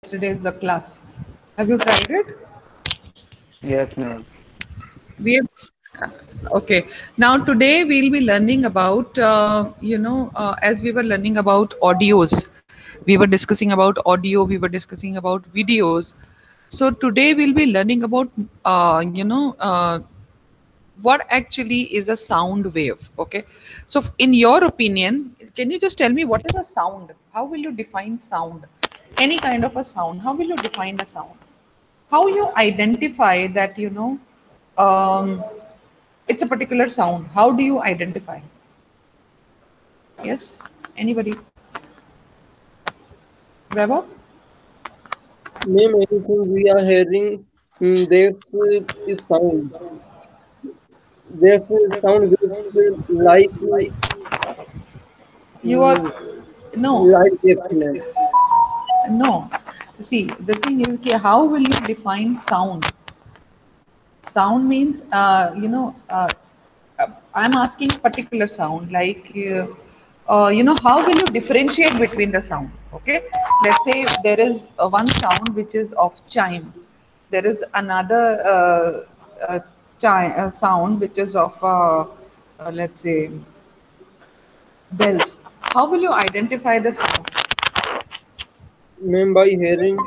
yesterday's class. Have you tried it? Yes, ma'am. We have, okay. Now today we'll be learning about as we were learning about audios, we were discussing about audio, we were discussing about videos. So today we'll be learning about what actually is a sound wave. Okay, so in your opinion, can you just tell me what is a sound? How will you define sound? Any kind of a sound, how will you define a sound? How you identify that um, it's a particular sound? How do you identify? Yes, anybody? Vaibhav? Name anything we are hearing. There's is sound. There's sound waves like You are no, light waves, ma'am. no. See, the thing is, how will you define sound? Sound means, I'm asking particular sound, like, how will you differentiate between the sound? Okay, let's say there is one sound which is of chime. There is another sound which is of, let's say, bells. How will you identify the sound? Ma'am, by hearing.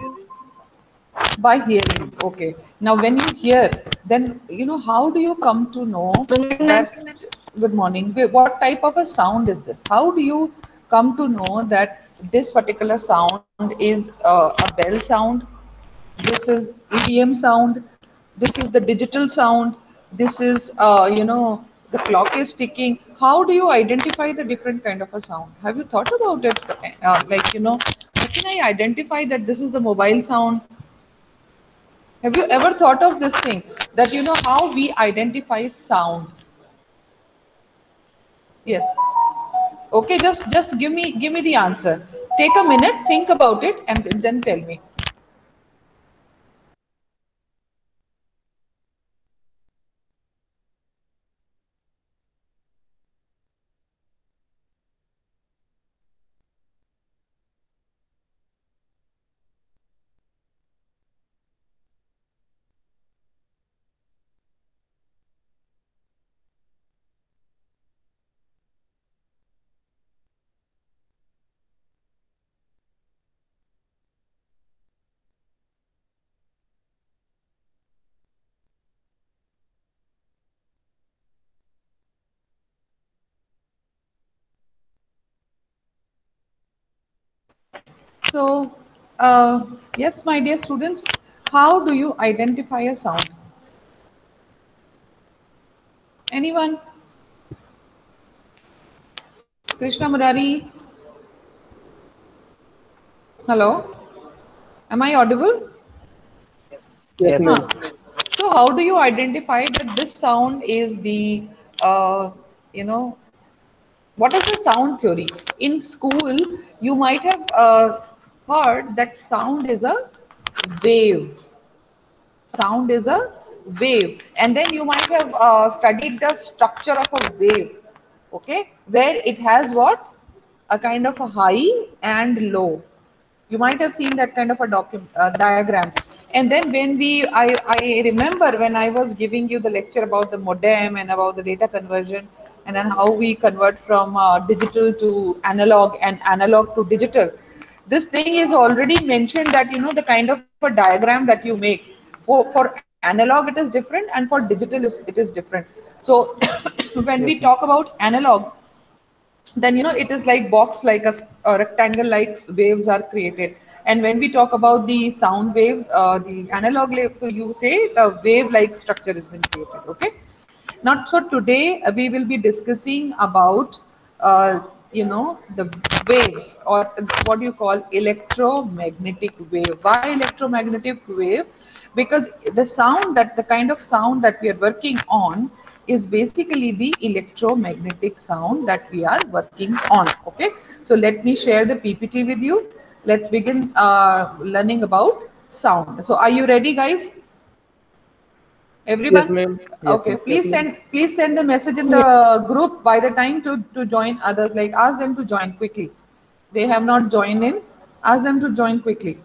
By hearing. Okay. Now, when you hear, then how do you come to know that? Good morning. What type of a sound is this? How do you come to know that this particular sound is a bell sound? This is EDM sound. This is the digital sound. This is the clock is ticking. How do you identify the different kind of a sound? Have you thought about it? How can I identify that this is the mobile sound? Have you ever thought of this thing, that how we identify sound? Yes. Okay, just give me the answer. Take a minute, think about it, and then tell me. So, yes, my dear students, how do you identify a sound? Anyone? Krishna Murari? Hello? Am I audible? Yes, Yes, Huh. ma'am. ma'am. So, how do you identify that this sound is the, you know, what is the sound theory? In school, you might have heard that sound is a wave. Sound is a wave. And then you might have studied the structure of a wave, okay, where it has what? A kind of a high and low. You might have seen that kind of a diagram. And then I remember when I was giving you the lecture about the modem and about the data conversion, and then how we convert from digital to analog and analog to digital. This thing is already mentioned, that the kind of a diagram that you make for analog it is different, and for digital it is different. So when we Yes, talk ma'am. about analog, then it is like box, like a rectangle like waves are created. And when we talk about the sound waves, the analog wave, so you say the wave like structure has been created. Okay, now so today we will be discussing about the waves, or what you call electromagnetic wave. Why electromagnetic wave? Because the kind of sound that we are working on is basically the electromagnetic sound that we are working on. Okay, so let me share the PPT with you. Let's begin learning about sound. So are you ready, guys? Yes, Everyone? ma'am. Yes, Okay, ma'am. please send the message in the group by the time to join others. Like, ask them to join quickly. They have not joined in. Ask them to join quickly.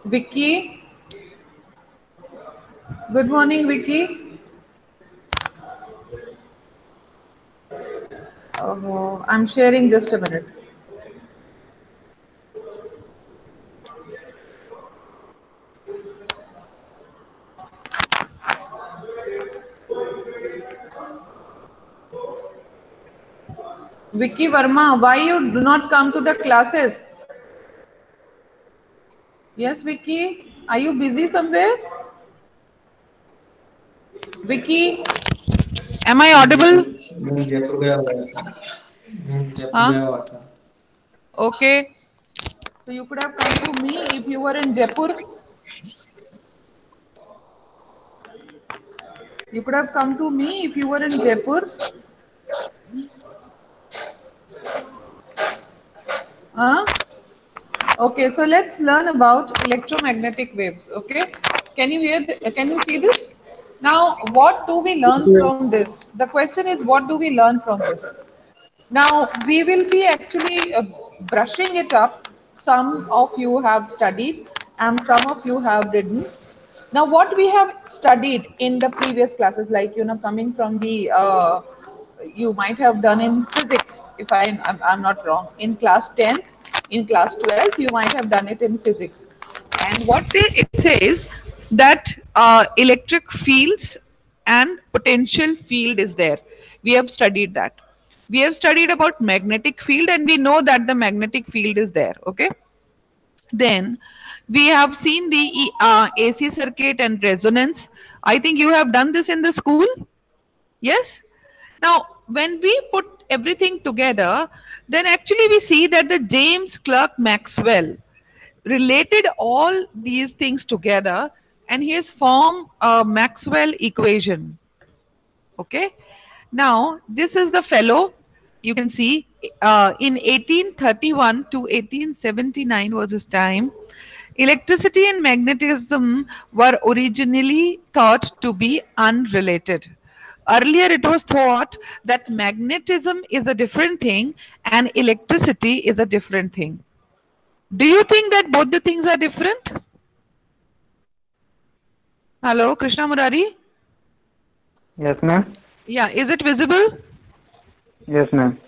Vicky. Good morning, Vicky. I'm sharing, just a minute. Vicky Verma, why you do not come to the classes? Yes, Vicky, are you busy somewhere? Vicky, am I audible? मैं जयपुर गया हुआ था। मैं Jaipur Huh? गया हुआ था। Okay. So you could have come to me if you were in Jaipur. You could have come to me if you were in Jaipur. Huh? Okay, so let's learn about electromagnetic waves. Okay, can you hear? Can you see this? Now, what do we learn from this? The question is, what do we learn from this? Now, we will be actually brushing it up. Some of you have studied, and some of you have didn't. Now, what we have studied in the previous classes, like coming from the you might have done in physics, if I'm not wrong, in class 10th, in class 12th, you might have done it in physics. And it says that electric fields and potential field is there. We have studied that. We have studied about magnetic field, and we know that the magnetic field is there. Okay. Then we have seen the AC circuit and resonance. I think you have done this in the school. Yes. Now, when we put everything together, then actually we see that the James Clerk Maxwell related all these things together, and he has formed a Maxwell equation. Okay. Now, this is the fellow. You can see in 1831 to 1879 was his time. Electricity and magnetism were originally thought to be unrelated. Earlier, it was thought that magnetism is a different thing and electricity is a different thing. Do you think that both the things are different? Hello, Krishna Murari? Yes, ma'am. Yeah, is it visible? Yes, ma'am.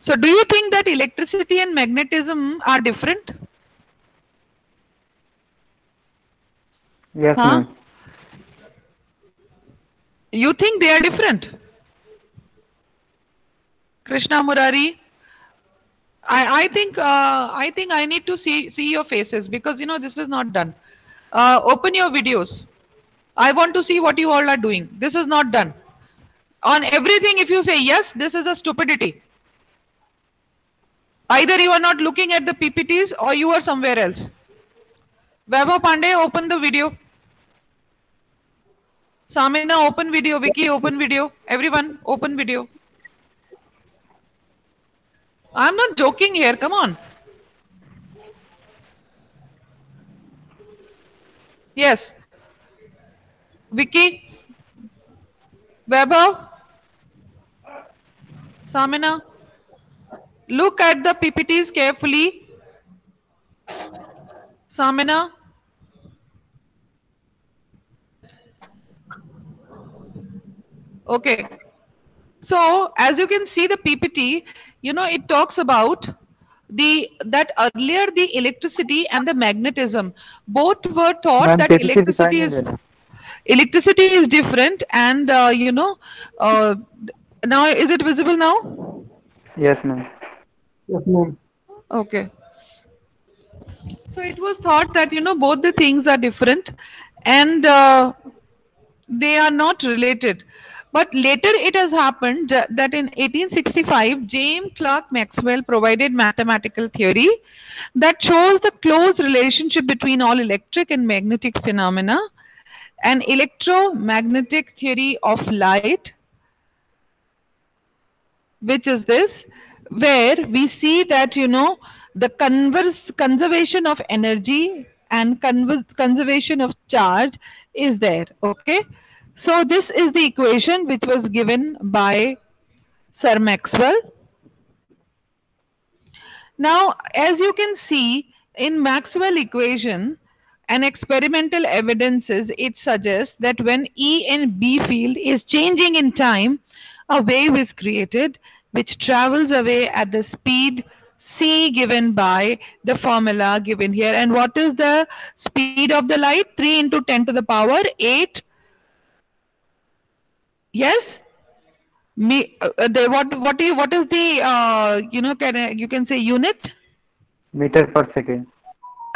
So, do you think that electricity and magnetism are different? Yes, Huh? ma'am. You think they are different? Krishna Murari? I think I need to see your faces, because this is not done. Open your videos. I want to see what you all are doing. This is not done. On everything, if you say yes, this is a stupidity. Either you are not looking at the PPTs or you are somewhere else. Vaibhav Pandey, open the video. Samina, open video. Vicky, open video. Everyone, open video. I'm not joking here. Come on. Yes. Vicky, Vaibhav, Samina, look at the PPTs carefully. Samina. Okay. So as you can see the PPT, it talks about that earlier the electricity and the magnetism both were thought ma'am that PPT दिखाई नहीं दे रहा। electricity is different, and uh, now is it visible now? Yes, ma'am. Yes, ma'am. Okay. So it was thought that both the things are different, and they are not related. But later it has happened that in 1865, James Clerk Maxwell provided mathematical theory that shows the close relationship between all electric and magnetic phenomena. An electromagnetic theory of light, which is this, where we see that the conservation of energy and conservation of charge is there. Okay, so this is the equation which was given by Sir Maxwell. Now, as you can see in Maxwell equation, and experimental evidences, it suggests that when E and B field is changing in time, a wave is created which travels away at the speed c given by the formula given here. And what is the speed of the light? 3 into 10 to the power 8. Yes. What is the you can say unit? Meter per second.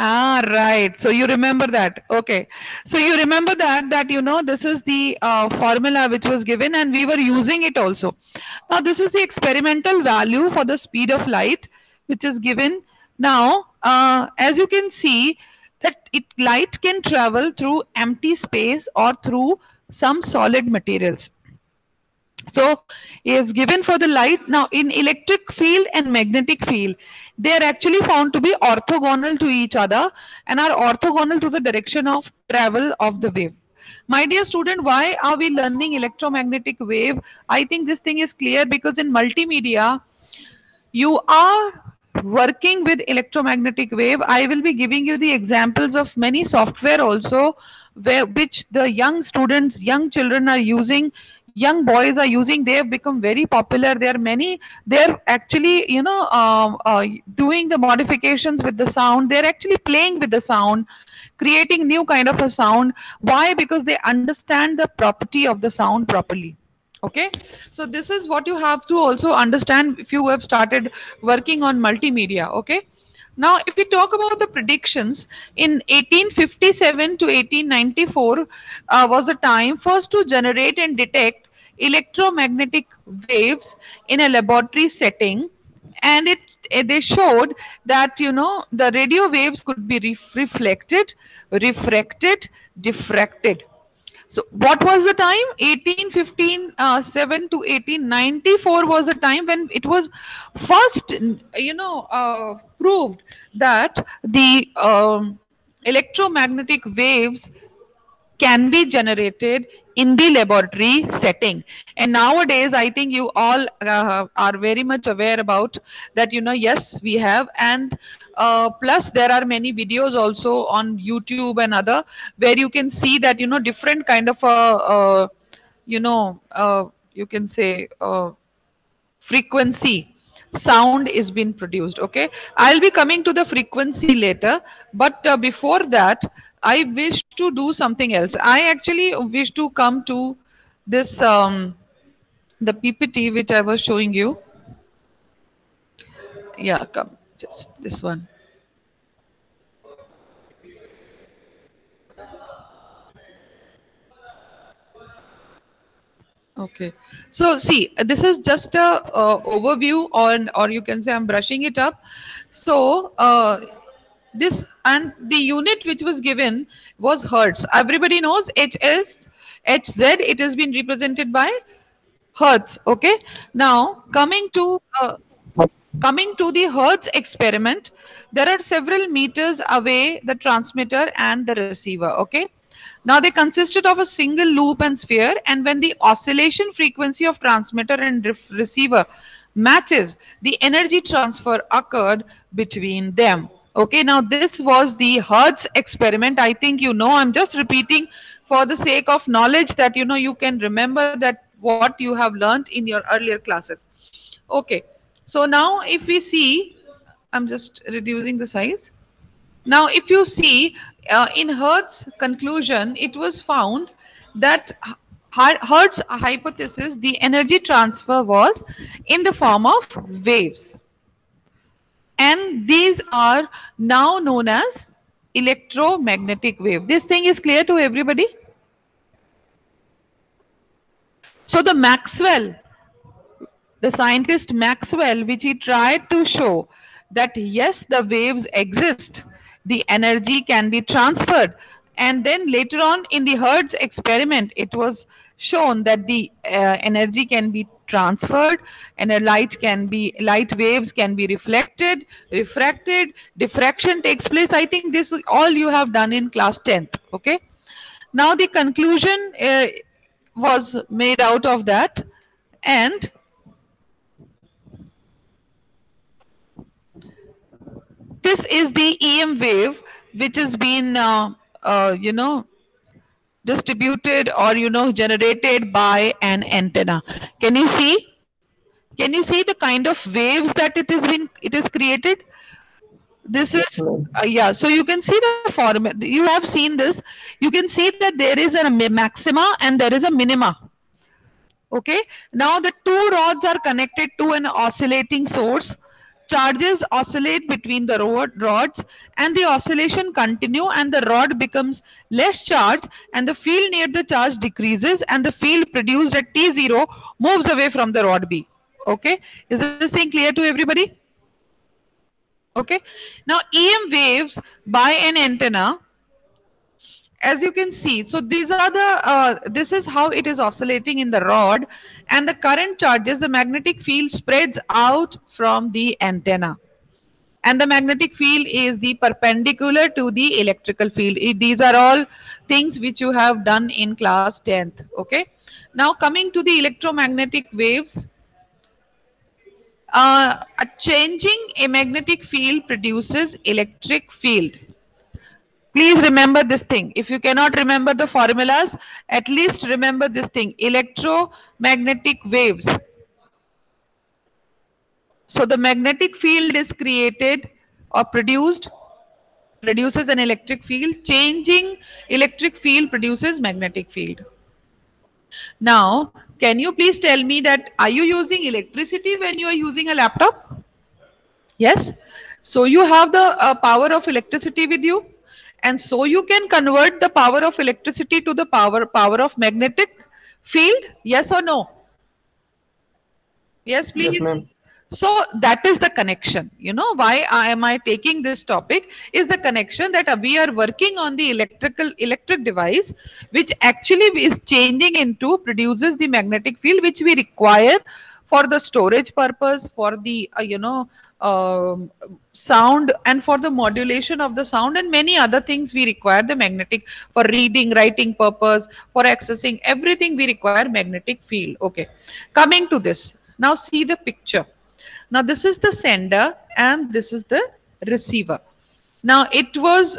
Ah, right. So you remember that. Okay. So you remember that this is the formula which was given, and we were using it also. Now this is the experimental value for the speed of light, which is given. Now, as you can see, that light can travel through empty space or through some solid materials. So is given for the light. Now in electric field and magnetic field, they are actually found to be orthogonal to each other and are orthogonal to the direction of travel of the wave. My dear student, why are we learning electromagnetic wave? I think this thing is clear because in multimedia, you are working with electromagnetic wave. I will be giving you the examples of many software also, which the young students, young children are using, young boys are using. They have become very popular. There are many, they're actually doing the modifications with the sound. They're actually playing with the sound, creating new kind of a sound. Why? Because they understand the property of the sound properly. Okay, so this is what you have to also understand if you have started working on multimedia. Okay, now if we talk about the predictions, in 1857 to 1894 was the time first to generate and detect electromagnetic waves in a laboratory setting, and they showed that the radio waves could be reflected, refracted, diffracted. So what was the time? 1857 to 1894 was the time when it was first, proved that the electromagnetic waves can be generated in the laboratory setting. And nowadays I think you all are very much aware about that. Yes, we have. And plus there are many videos also on YouTube and other, where you can see that different kind of you can say frequency sound is being produced. Okay, I'll be coming to the frequency later, but before that I wish to do something else. I actually wish to come to this the PPT which I was showing you. Yeah, come, just this one. Okay, so see, this is just a overview, or you can say I'm brushing it up. So this, and the unit which was given was hertz. Everybody knows HS, HZ. It has been represented by hertz. Okay. Now coming to the hertz experiment, there are several meters away the transmitter and the receiver. Okay. Now they consisted of a single loop and sphere, and when the oscillation frequency of transmitter and receiver matches, the energy transfer occurred between them. Okay, now this was the Hertz experiment. I think I'm just repeating for the sake of knowledge, that you can remember that what you have learned in your earlier classes. Okay, so now if we see, I'm just reducing the size. Now, if you see in Hertz's conclusion, it was found that Hertz hypothesis, the energy transfer was in the form of waves. And these are now known as electromagnetic wave. This thing is clear to everybody? So the scientist Maxwell, which he tried to show that yes, the waves exist, the energy can be transferred. And then later on in the Hertz experiment, it was shown that the energy can be transferred, and light waves can be reflected, refracted, diffraction takes place. I think this is all you have done in class 10th. Okay. Now the conclusion was made out of that, and this is the EM wave which has been you know, distributed or generated by an antenna. Can you see? Can you see the kind of waves that it is created? This Yes, is ma'am. yeah. So you can see the format. You have seen this. You can see that there is a maxima and there is a minima. Okay. Now the two rods are connected to an oscillating source. Charges oscillate between the rods and the oscillation continue and the rod becomes less charged and the field near the charge decreases and the field produced at T0 moves away from the rod B. Okay. Is this thing clear to everybody? Okay. Now EM waves by an antenna, as you can see, so these are the this is how it is oscillating in the rod, and the current charges, the magnetic field spreads out from the antenna, and the magnetic field is the perpendicular to the electrical field. These are all things which you have done in class 10th. Okay, now coming to the electromagnetic waves, changing a magnetic field produces electric field. Please remember this thing. If you cannot remember the formulas, at least remember this thing: electromagnetic waves. So the magnetic field is created or produces an electric field. Changing electric field produces magnetic field. Now, can you please tell me that are you using electricity when you are using a laptop? Yes. So you have the power of electricity with you, and so you can convert the power of electricity to the power of magnetic field. Yes or no? Yes, Yes, please. ma'am. So that is the connection. You know why am I taking this topic? Is the connection that we are working on the electric device, which actually is changing into produces the magnetic field which we require for the storage purpose, for the um, sound, and for the modulation of the sound, and many other things we require the magnetic for reading, writing purpose, for accessing everything we require magnetic field. Okay, coming to this. Now see the picture. Now this is the sender and this is the receiver. Now it was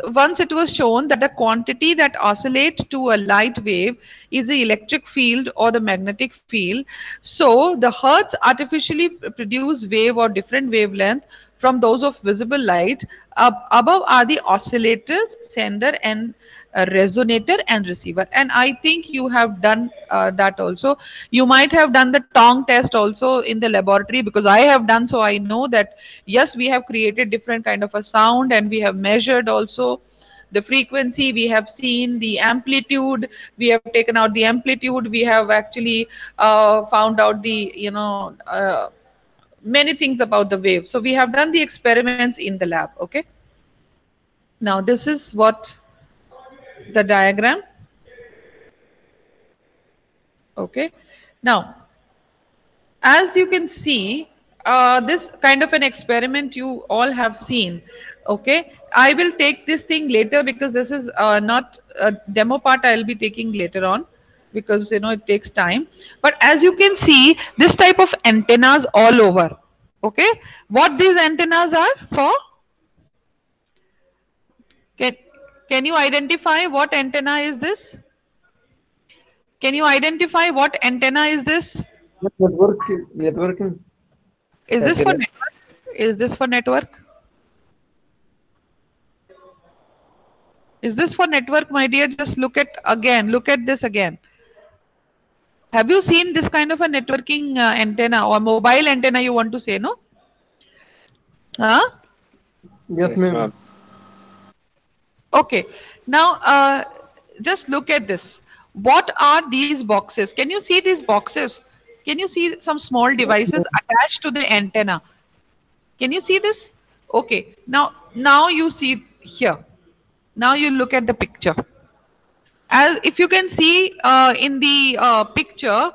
shown that the quantity that oscillates to a light wave is the electric field or the magnetic field. So the hertz artificially produce wave or different wavelength from those of visible light. Above are the oscillators, sender and resonator and receiver. And I think you have done that also. You might have done the tongue test also in the laboratory, because I have done, so I know that yes, we have created different kind of a sound and we have measured also the frequency, we have seen the amplitude, we have taken out the amplitude, we have actually found out the many things about the wave. So we have done the experiments in the lab. Okay, now this is what the diagram. Okay, now as you can see, this kind of an experiment you all have seen. Okay, I will take this thing later because this is not a demo part. I'll be taking later on because it takes time. But as you can see, this type of antennas all over. Okay, what these antennas are for? Can, can you identify what antenna is this? Can you identify what antenna is this? Networking. Is this for Antenna. network? Is this for network? Is this for network, my dear? Just look at this again. Have you seen this kind of a networking antenna or mobile antenna, you want to say, no? Huh? Yes, ma'am. Okay. Now, just look at this. What are these boxes? Can you see these boxes? Can you see some small devices attached to the antenna? Can you see this? Okay. Now you see here. Now you look at the picture. As if you can see in the picture,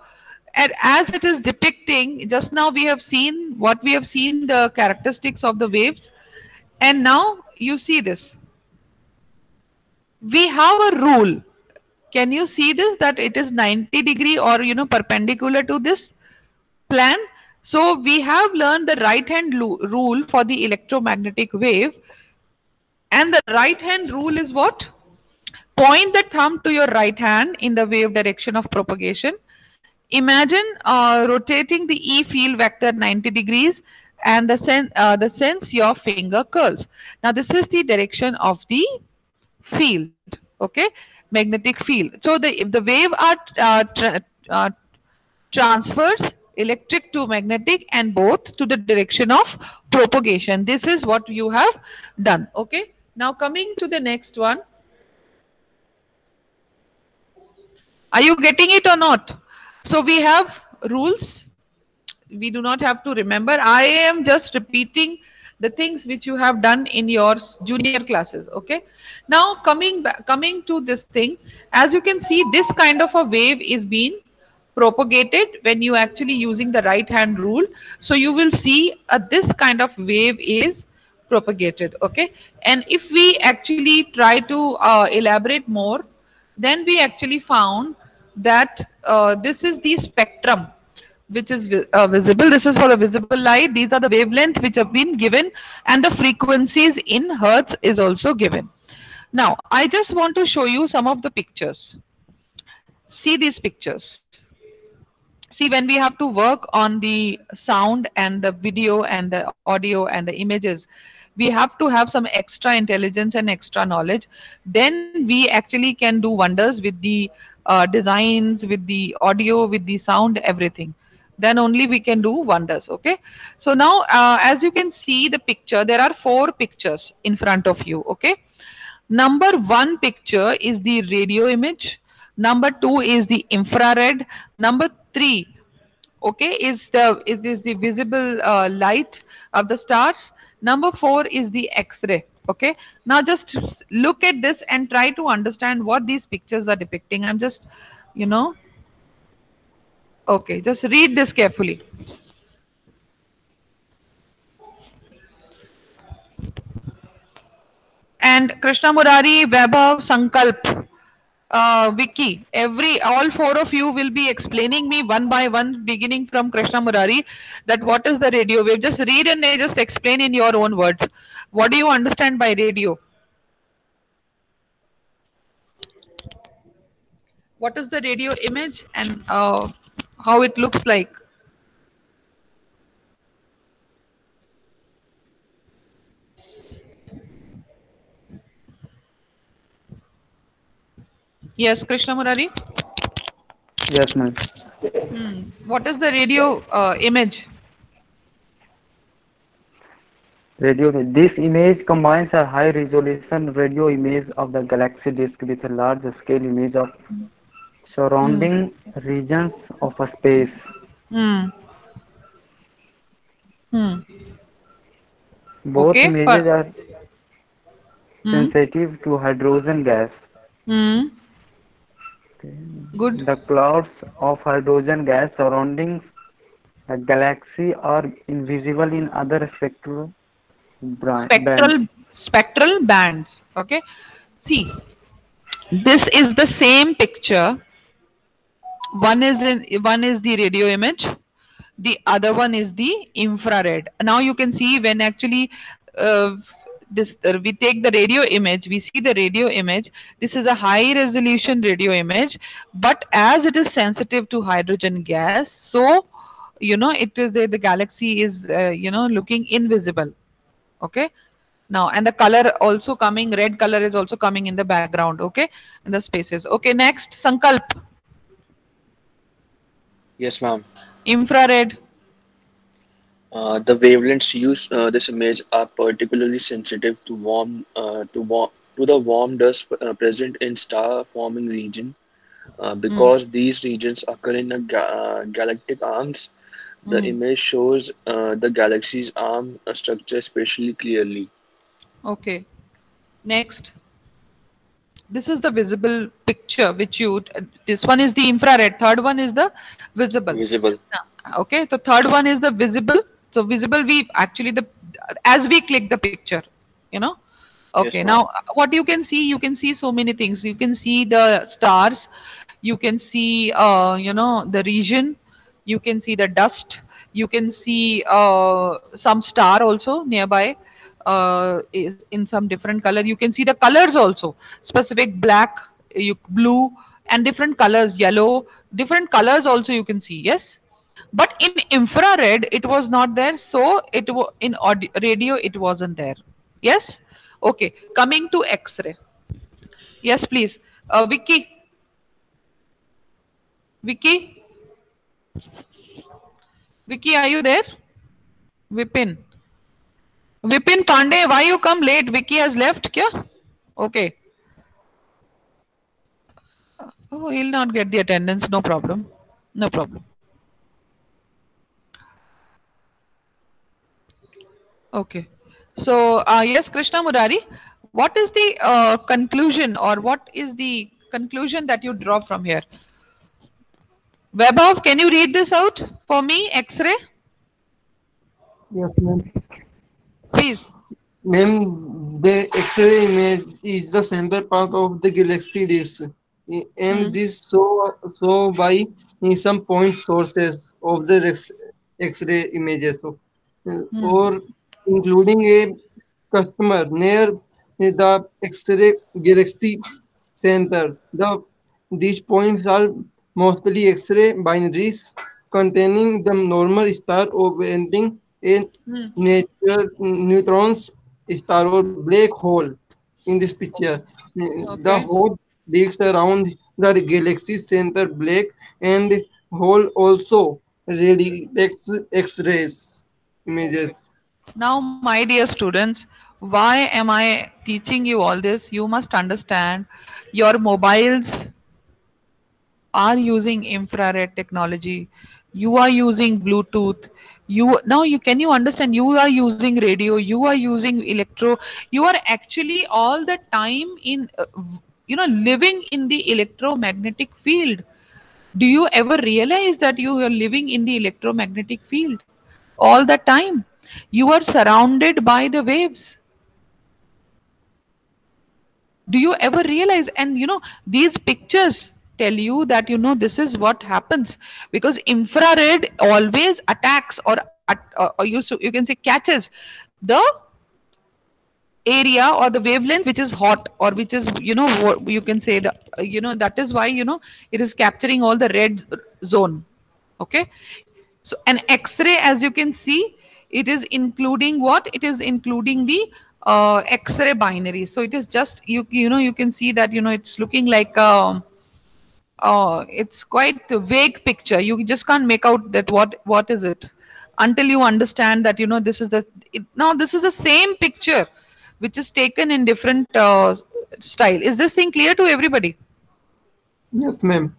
as it is depicting, just now we have seen what we have seen, the characteristics of the waves, and now you see this. We have a rule. Can you see this, that it is 90-degree or perpendicular to this plan? So we have learned the right hand rule for the electromagnetic wave, and the right hand rule is what? Point the thumb to your right hand in the wave direction of propagation. Imagine rotating the E field vector 90 degrees and the sense your finger curls. Now this is the direction of the field, okay, magnetic field. So if the wave are uh, transfers electric to magnetic and both to the direction of propagation. This is what you have done, okay. Now coming to the next one. Are you getting it or not? So we have rules. We do not have to remember. I am just repeating the things which you have done in your junior classes. Okay. Now coming to this thing, as you can see, this kind of a wave is being propagated when you actually using the right hand rule. So you will see this kind of wave is propagated. Okay. And if we actually try to elaborate more, then we actually found that this is the spectrum which is visible. This is for the visible light. These are the wavelength which have been given, and the frequencies in hertz is also given. Now, I just want to show you some of the pictures. See these pictures. See, when we have to work on the sound and the video and the audio and the images, we have to have some extra intelligence and extra knowledge. Then we actually can do wonders with the designs, with the audio, with the sound, everything. Then only we can do wonders. Okay. So now, as you can see the picture, there are 4 pictures in front of you. Okay. Number 1 picture is the radio image. Number 2 is the infrared. Number 3, okay, is the visible light of the stars. Number 4 is the X-ray. Okay. Now just look at this and try to understand what these pictures are depicting. I'm just, you know, okay, just read this carefully. And Krishna Murari, Vaibhav, Sankalp, Vicky, all 4 of you will be explaining me one by one, beginning from Krishna Murari, that what is the radio wave. Just read and just explain in your own words. What do you understand by radio? What is the radio image and how it looks like? Yes, Krishna Murari? Yes, ma'am. What is the radio image? Radio. This image combines a high-resolution radio image of the galaxy disk with a large-scale image of surrounding regions of a space. Both Okay, images are sensitive to hydrogen gas. Good. The clouds of hydrogen gas surrounding a galaxy are invisible in other spectral bands. Okay. See, this is the same picture. One is the radio image. The other one is the infrared. Now you can see when actually we take the radio image, we see the radio image. This is a high resolution radio image, but as it is sensitive to hydrogen gas, so it is the galaxy is looking invisible. Okay. Now, and the color also coming, red color is also coming in the background. Okay, in the spaces. Okay, next, Sankalp. Yes, ma'am. Infrared. The wavelengths used this image are particularly sensitive to the warm dust present in star-forming region. Because these regions occur in galactic arms, the image shows the galaxy's arm structure especially clearly. Okay. Next. This is the visible picture which this one is the infrared, third one is the visible. Okay, the third one is the visible. So visible, we actually as we click the picture, Okay, yes, now what you can see so many things. You can see the stars, you can see the region, you can see the dust, you can see some star also nearby. is in some different color. You can see the colors also, specific black, blue, and different colors, yellow, different colors also you can see. Yes, but in infrared it was not there, so in radio it wasn't there. Yes. Okay, coming to X-ray. Yes, please. Vicky, Vicky, are you there? Vipin. Vipin Pandey, why you come late? Vicky has left, kya? Okay. Oh, he'll not get the attendance. No problem. No problem. Okay. So, yes, Krishna Murari, what is the conclusion, or what is the conclusion that you draw from here? Webov, can you read this out for me? X-ray, Yes, ma'am. please. Ma'am, the X-ray image is the center part of the galaxy disk, and Hmm. this so by some point sources of the X-ray images, so, Hmm. or including a customer near the X-ray galaxy center. These points are mostly X-ray binaries containing the normal star orbiting a Hmm. nature neutrons star or black hole in this picture. The Okay. whole digs around the galaxy center black and hole also reflects X-rays images. Now, my dear students, why am I teaching you all this? You must understand your mobiles are using infrared technology. You are using Bluetooth. You can you understand? You are using radio. You are using electro. You are actually all the time in living in the electromagnetic field. Do you ever realize that you are living in the electromagnetic field all the time? You are surrounded by the waves. Do you ever realize? And these pictures tell you that this is what happens, because infrared always attacks, or you can say catches the area or the wavelength which is hot, or which is what you can say, the that is why it is capturing all the red zone. Okay. So an X-ray, as you can see, it is including what? It is including the X-ray binary. So it is just you can see that it's looking like it's quite a vague picture. You just can't make out that what is it until you understand that this is now this is the same picture which is taken in different style. Is this thing clear to everybody? Yes, ma'am.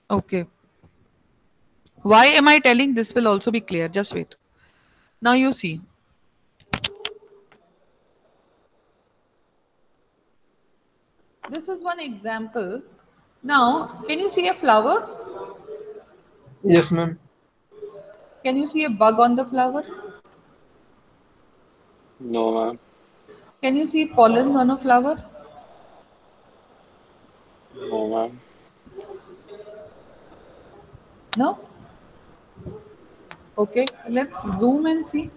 Okay. Why am I telling this will also be clear? Just wait. Now you see. This is one example. Now, can you see a flower? Yes, ma'am. Can you see a bug on the flower? No, ma'am. Can you see pollen on a flower? No, ma'am. No? Okay, let's zoom and see.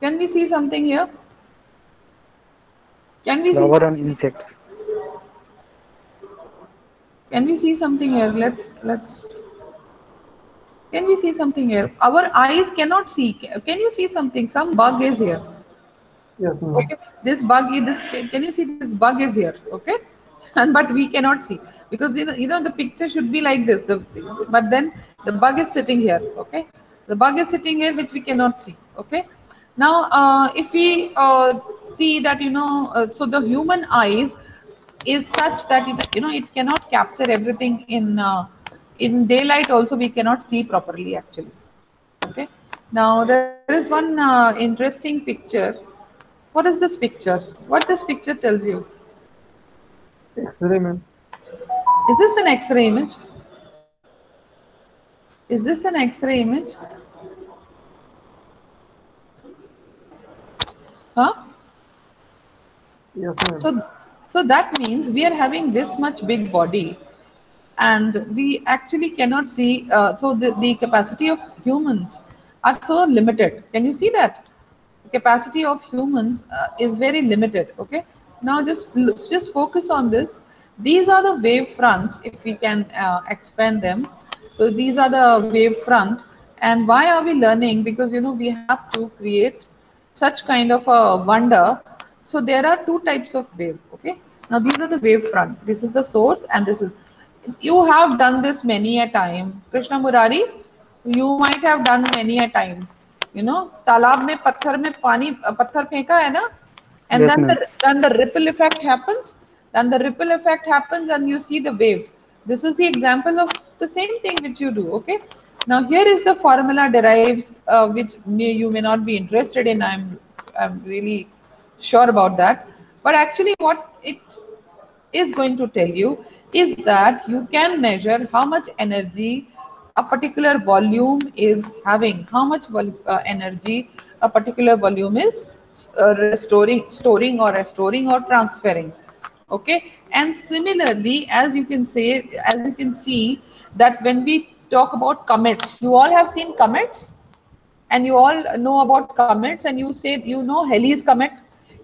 Can we see something here? Can we see Flower and something? insects. Can we see something here? Let's. Can we see something here? Our eyes cannot see. Can you see something? Some bug is here. Yes, ma'am. Okay, this bug is this. Can you see this bug is here? Okay, and but we cannot see, because the picture should be like this. But then the bug is sitting here. Okay, the bug is sitting here which we cannot see. Okay, now if we see that so the human eyes is such that it cannot capture everything in daylight. Also, we cannot see properly actually. Okay, now there is one interesting picture. What is this picture? What this picture tells you? X-ray, ma'am. Is this an X-ray image? Is this an X-ray image? Huh? Yes, ma'am. So So that means we are having this much big body, and we actually cannot see. So the capacity of humans are so limited. Can you see that? The capacity of humans is very limited. Okay. Now just focus on this. These are the wave fronts. If we can expand them, so these are the wave front. And why are we learning? Because we have to create such kind of a wonder. So there are two types of wave. Okay. Now these are the wave front. This is the source, and this is. You have done this many a time, Krishna Murari. You might have done many a time. तालाब में पत्थर में पानी पत्थर फेंका है ना, and Yes, then ma'am. the ripple effect happens. Then the ripple effect happens, and you see the waves. This is the example of the same thing which you do. Okay. Now here is the formula derives, which you may not be interested in. I'm really sure about that. But actually, what it is going to tell you is that you can measure how much energy a particular volume is having, how much energy a particular volume is storing or restoring or transferring. Okay, and similarly, as you can see that when we talk about comets, you all have seen comets, and you all know about comets, and you say Halley's comet,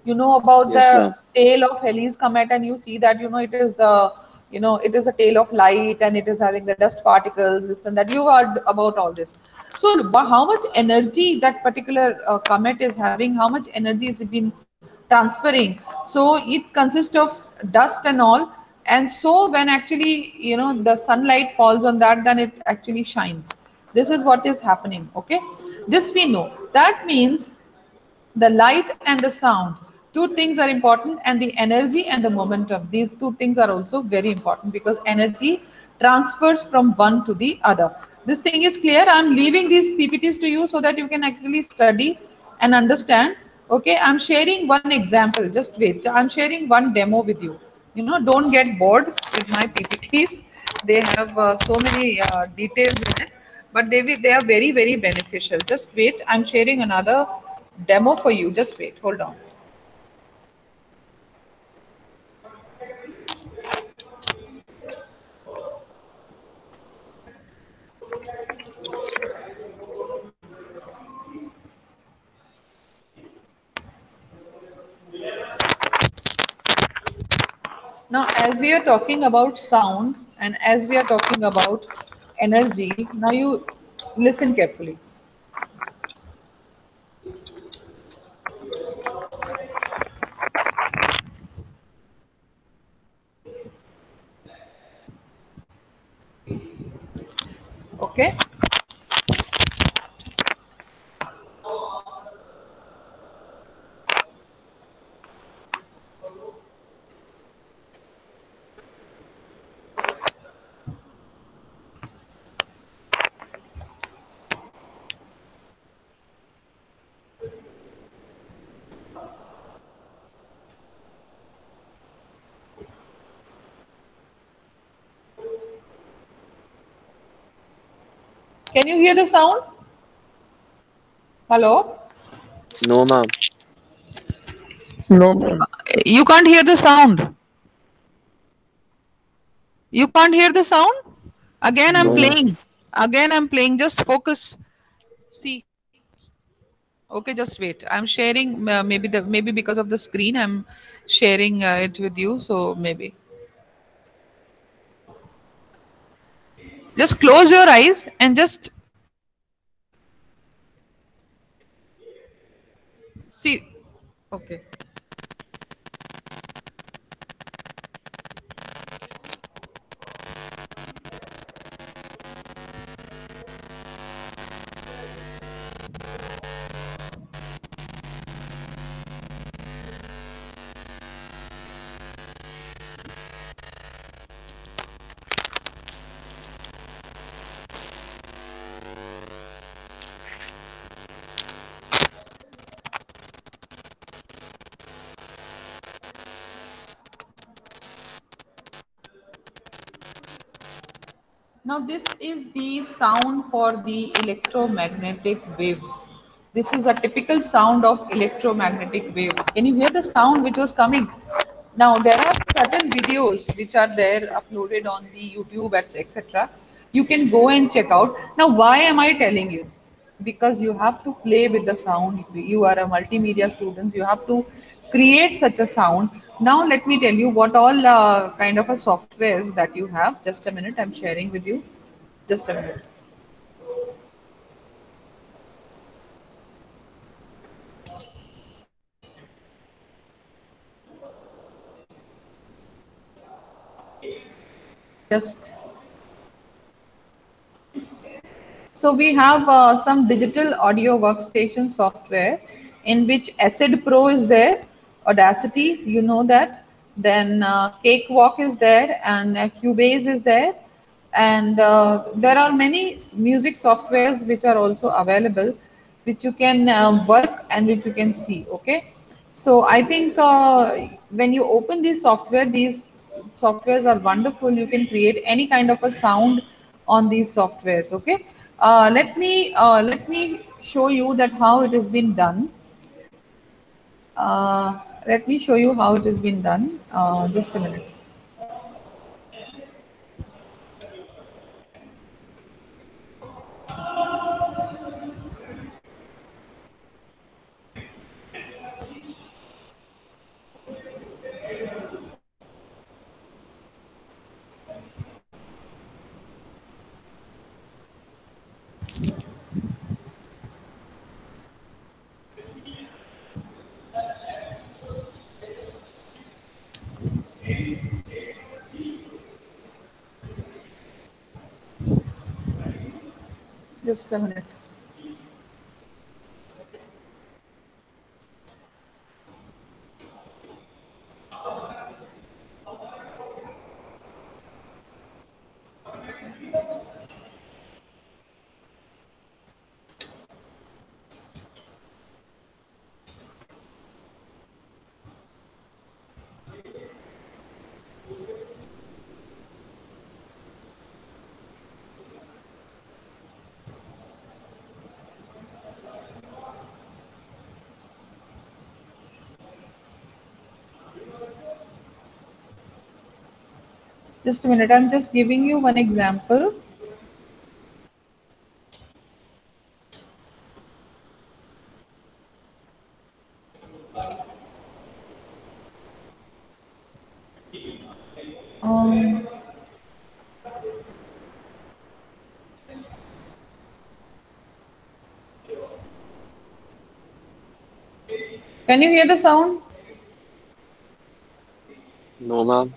about Yes, the ma'am. tail of Halley's comet, and you see that it is a tail of light, and it is having the dust particles, this and that. You heard about all this. So how much energy that particular comet is having, how much energy is it been transferring? So it consists of dust and all. And so when actually the sunlight falls on that, then it actually shines. This is what is happening. Okay, this we know. That means the light and the sound, two things are important, and the energy and the momentum, these two things are also very important, because energy transfers from one to the other. This thing is clear. I'm leaving these ppts to you so that you can actually study and understand. Okay, I'm sharing one example. Just wait, I'm sharing one demo with you. Don't get bored with my ppts. They have so many details in it, but they are very, very beneficial. Just wait, I'm sharing another demo for you. Just wait, hold on. Now, as we are talking about sound, and as we are talking about energy, now you listen carefully. Okay. Can you hear the sound? Hello? No, ma'am. No, ma'am. You can't hear the sound. You can't hear the sound? Again, I'm No, No. ma'am. playing. Again, I'm playing. Just focus. See. Okay, just wait. I'm sharing. Maybe because of the screen, I'm sharing it with you. So maybe just close your eyes and just see. Okay. Now, this is the sound for the electromagnetic waves. This is a typical sound of electromagnetic wave. Can you hear the sound which was coming? Now there are certain videos which are there uploaded on the YouTube, etc. You can go and check out. Now, why am I telling you? Because you have to play with the sound. You are a multimedia student. You have to create such a sound. Now, let me tell you what all kind of a softwares that you have. Just a minute, I'm sharing with you. Just a minute. Just So we have some digital audio workstation software in which Acid Pro is there, Audacity, you know that. Then Cakewalk is there, and Cubase is there, and there are many music softwares which are also available, which you can work and which you can see. Okay, so I think when you open these softwares are wonderful. You can create any kind of a sound on these softwares. Okay, let me show you that how it has been done. Let me show you how it has been done. Just a minute. Just a minute. Just a minute. I'm just giving you one example. Um, can you hear the sound? No, ma'am.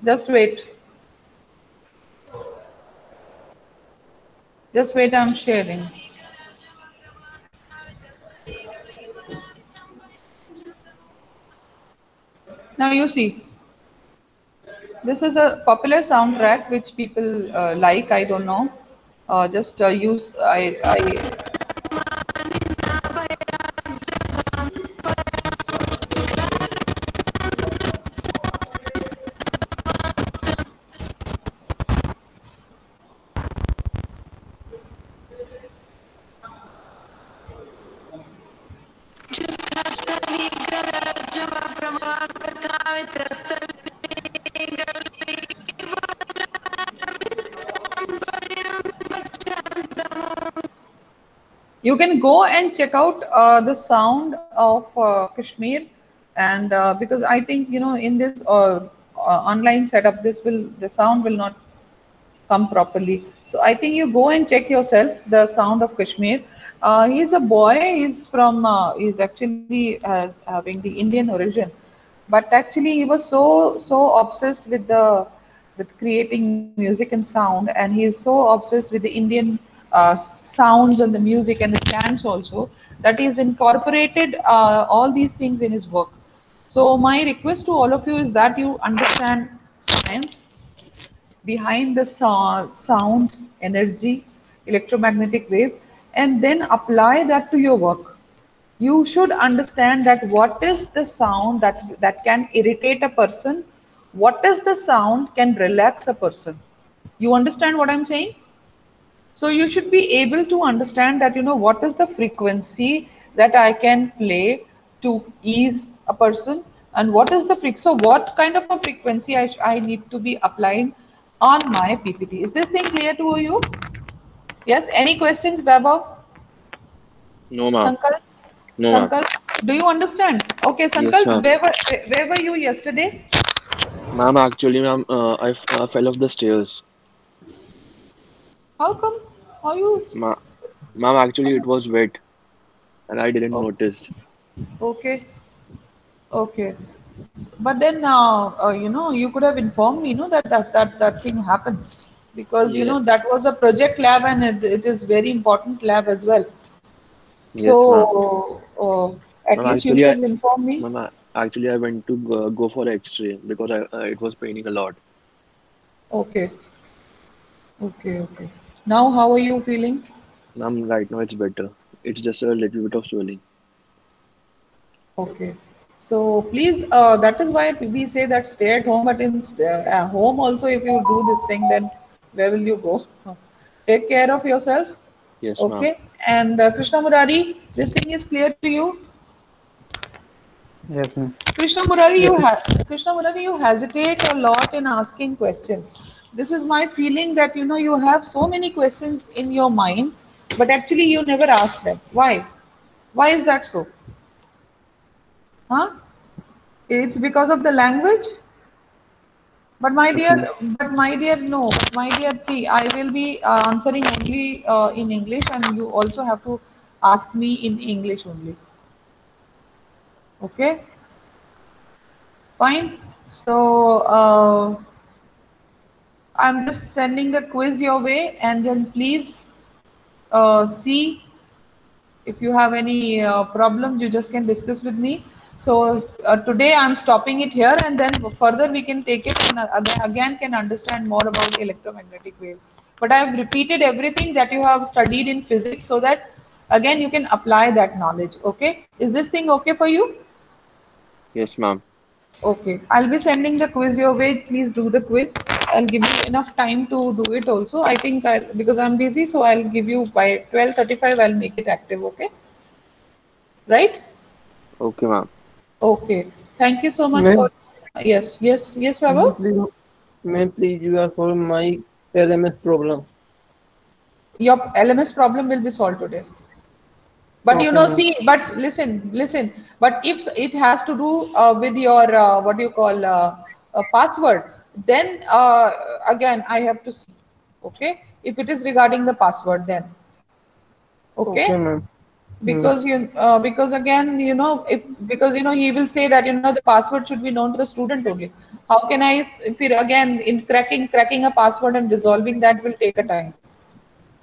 Just wait. Just wait. I'm sharing. Now you see. This is a popular soundtrack which people like. I don't know. Just use. I. You can go and check out the sound of Kashmir, and because I think in this online setup, the sound will not come properly. So I think you go and check yourself the sound of Kashmir. He's a boy. He's from. He's actually has having the Indian origin, but actually he was so obsessed with creating music and sound, and he is so obsessed with the Indian sounds and the music and the chants also, that is incorporated all these things in his work. So my request to all of you is that you understand science behind the sound, energy, electromagnetic wave, and then apply that to your work. You should understand that what is the sound that can irritate a person, what is the sound can relax a person. You understand what I'm saying? So you should be able to understand that what is the frequency that I can play to ease a person, and what is the so what kind of a frequency I need to be applying on my PPT. Is this thing clear to you? Yes. Any questions, Vaibhav? No, ma'am. Sankar? No, ma'am. Sankar, do you understand? Okay, Yes, Sankar, ma'am. where were you yesterday? Ma'am, actually, ma'am, I fell off the stairs. How come? How you? Ma Ma'am, actually, it was wet and I didn't Oh, notice. okay, okay. But then, you could have informed me, that thing happened, because Yeah. that was a project lab, and it is very important lab as well. Yes, ma'am. So, at Ma'am, least you actually, should inform me. actually, I went to go for X-ray because it was paining a lot. Okay, okay, okay. Now, how are you feeling? Ma'am, right now it's better. It's just a little bit of swelling. Okay. So please, that is why we say that stay at home, but in home also, if you do this thing, then where will you go? Take care of yourself. Yes, ma'am. Okay. And Krishna Murari, this thing is clear to you? Yes, ma'am. Krishna Murari, you hesitate a lot in asking questions. This is my feeling that you have so many questions in your mind, but actually you never ask them. Why? Why is that so? Huh? It's because of the language? Yes, ma'am. But my dear, no, my dear, see, I will be answering only in English, and you also have to ask me in English only. Okay, fine. So I'm just sending the quiz your way, and then please see if you have any problems, you just can discuss with me. So today I'm stopping it here, and then further we can take it, and again can understand more about electromagnetic wave. But I've repeated everything that you have studied in physics, so that again you can apply that knowledge. Okay, is this thing okay for you? Yes, ma'am. Okay, I'll be sending the quiz your way. Please do the quiz. I'll give you enough time to do it also. I think because I'm busy, so I'll give you by 12:35. I'll make it active. Okay, right? Okay, ma'am. Okay. Thank you so much for. Ma'am, Yes, yes, yes, ma'am, Baba. please, ma'am, please, you are for my LMS problem. Your LMS problem will be solved today. But Okay, ma'am. see, but listen. But if it has to do with your what do you call password, then again I have to see. Okay, if it is regarding the password, then Okay, okay, ma'am. Hmm. because again if because he will say that the password should be known to the student only. How can I, if it again in cracking a password and resolving that will take a time.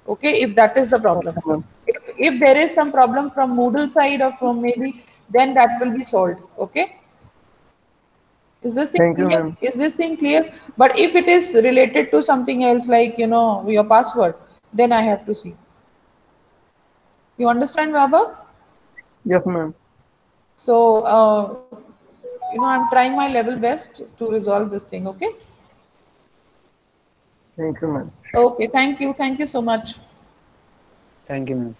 Okay, if that is the problem. Okay, ma'am. If there is some problem from Moodle side or from maybe, then that will be solved. Okay, is this thing Thank you, clear? ma'am. Is this thing clear? But if it is related to something else, like your password, then I have to see. You understand, Vaibhav? Yes, ma'am. So I'm trying my level best to resolve this thing. Okay. Thank you, ma'am. Okay, thank you so much. Thank you, ma'am.